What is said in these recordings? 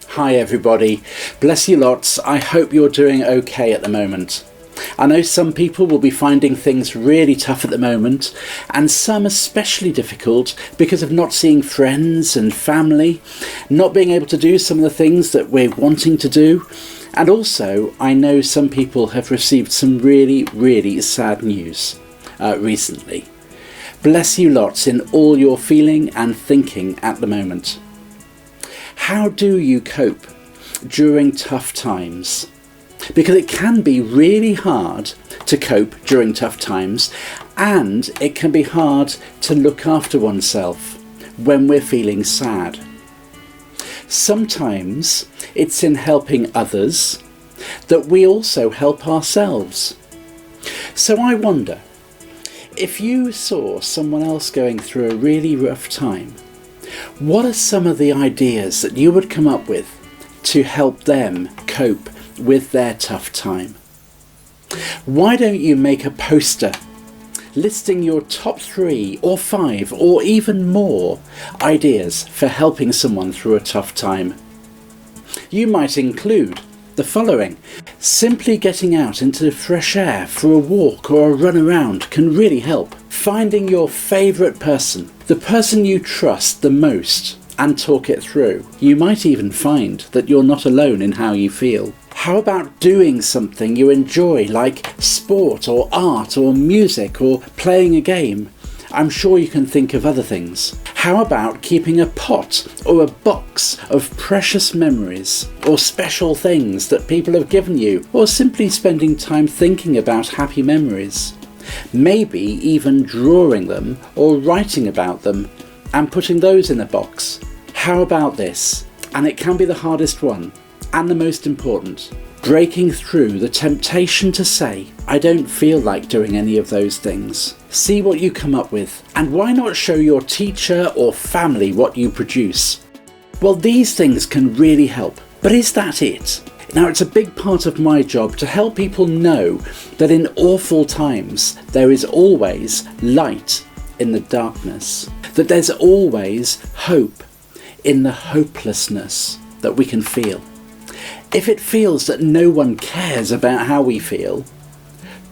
Hi everybody, bless you lots. I hope you're doing okay at the moment. I know some people will be finding things really tough at the moment, and some especially difficult because of not seeing friends and family, not being able to do some of the things that we're wanting to do. And also, I know some people have received some really sad news recently. Bless you lots in all your feeling and thinking at the moment. How do you cope during tough times? Because it can be really hard to cope during tough times, and it can be hard to look after oneself when we're feeling sad. Sometimes it's in helping others that we also help ourselves. So I wonder, if you saw someone else going through a really rough time, what are some of the ideas that you would come up with to help them cope with their tough time? Why don't you make a poster listing your top 3 or 5 or even more ideas for helping someone through a tough time? You might include the following. Simply getting out into the fresh air for a walk or a run around can really help. Finding your favourite person, the person you trust the most, and talk it through. You might even find that you're not alone in how you feel. How about doing something you enjoy, like sport or art or music or playing a game? I'm sure you can think of other things. How about keeping a pot or a box of precious memories or special things that people have given you, or simply spending time thinking about happy memories? Maybe even drawing them or writing about them and putting those in a box. How about this? And it can be the hardest one and the most important. Breaking through the temptation to say, I don't feel like doing any of those things. See what you come up with, and why not show your teacher or family what you produce? Well, these things can really help, but is that it? Now, it's a big part of my job to help people know that in awful times there is always light in the darkness, that there's always hope in the hopelessness that we can feel. If it feels that no one cares about how we feel,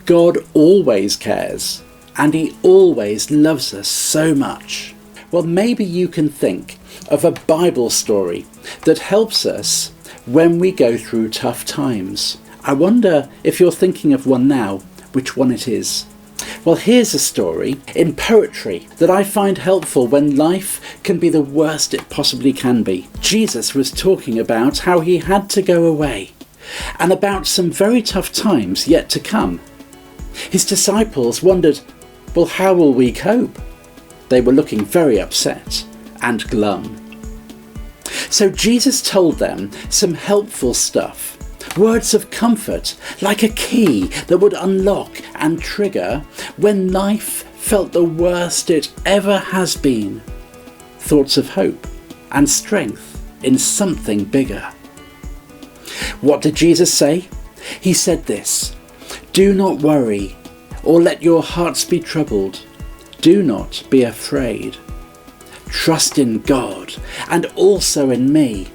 God always cares, and He always loves us so much. Well, maybe you can think of a Bible story that helps us when we go through tough times. I wonder if you're thinking of one now, which one it is. Well, here's a story in poetry that I find helpful when life can be the worst it possibly can be. Jesus was talking about how he had to go away and about some very tough times yet to come. His disciples wondered, well, how will we cope? They were looking very upset and glum. So Jesus told them some helpful stuff. Words of comfort, like a key that would unlock and trigger when life felt the worst it ever has been. Thoughts of hope and strength in something bigger. What did Jesus say? He said this: do not worry or let your hearts be troubled. Do not be afraid. Trust in God and also in me.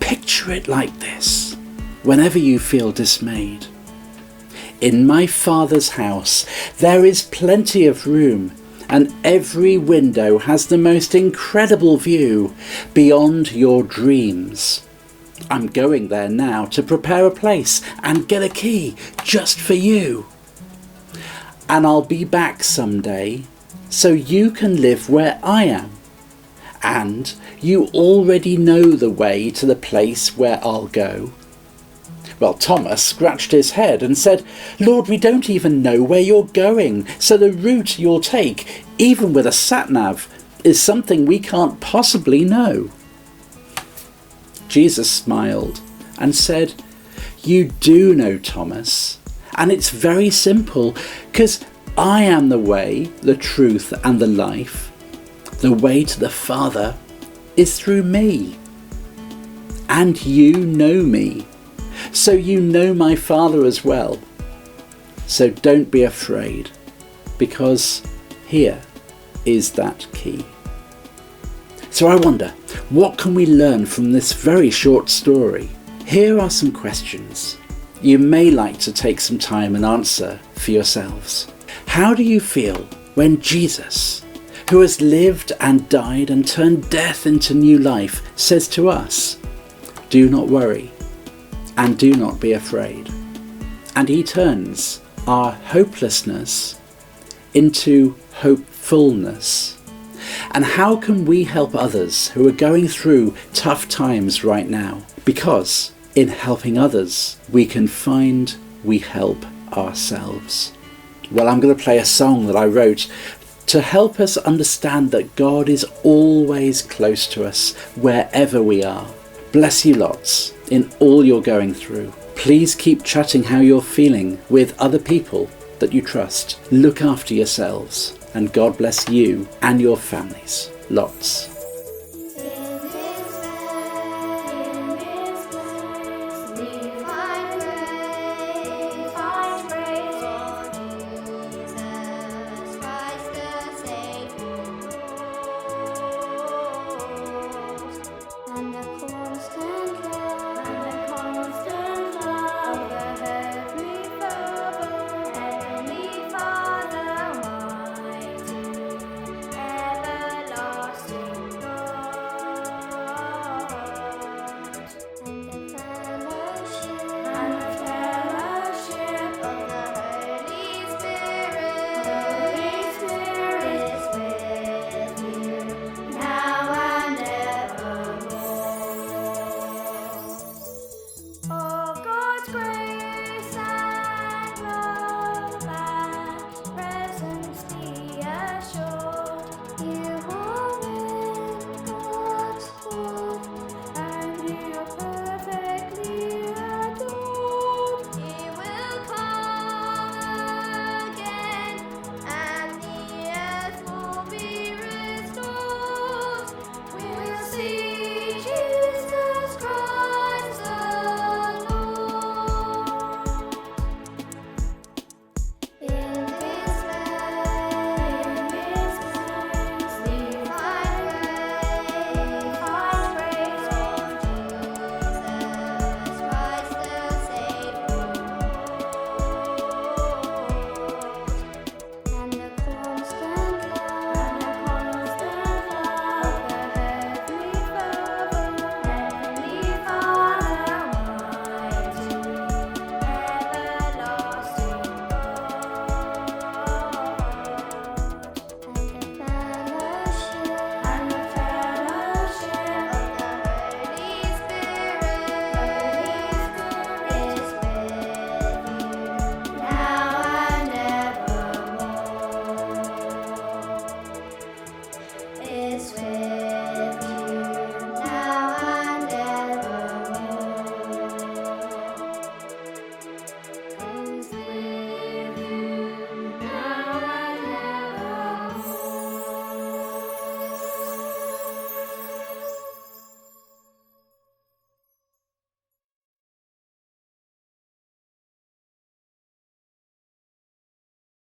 Picture it like this. Whenever you feel dismayed. In my Father's house there is plenty of room, and every window has the most incredible view beyond your dreams. I'm going there now to prepare a place and get a key just for you. And I'll be back someday so you can live where I am. And you already know the way to the place where I'll go. Well, Thomas scratched his head and said, Lord, we don't even know where you're going, so the route you'll take, even with a sat-nav, is something we can't possibly know. Jesus smiled and said, you do know, Thomas, and it's very simple, because I am the way, the truth, and the life. The way to the Father is through me. And you know me, so you know my Father as well. So don't be afraid, because here is that key. So I wonder, What can we learn from this very short story? Here are some questions you may like to take some time and answer for yourselves. How do you feel when Jesus, who has lived and died and turned death into new life, says to us, "Do not worry and do not be afraid"? And he turns our hopelessness into hopefulness. And how can we help others who are going through tough times right now? Because in helping others, we can find we help ourselves. Well, I'm going to play a song that I wrote to help us understand that God is always close to us wherever we are. Bless you lots in all you're going through. Please keep chatting how you're feeling with other people that you trust. Look after yourselves, and God bless you and your families. Lots.